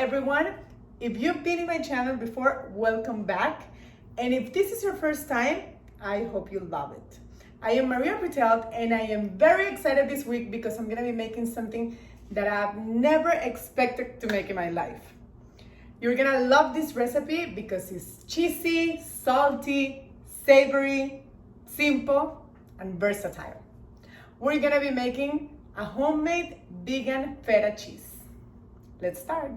everyone. If you've been in my channel before, welcome back. And if this is your first time, I hope you love it. I am Maria Ritelt, and I am very excited this week because I'm gonna be making something that I've never expected to make in my life. You're gonna love this recipe because it's cheesy, salty, savory, simple, and versatile. We're gonna be making a homemade vegan feta cheese. Let's start.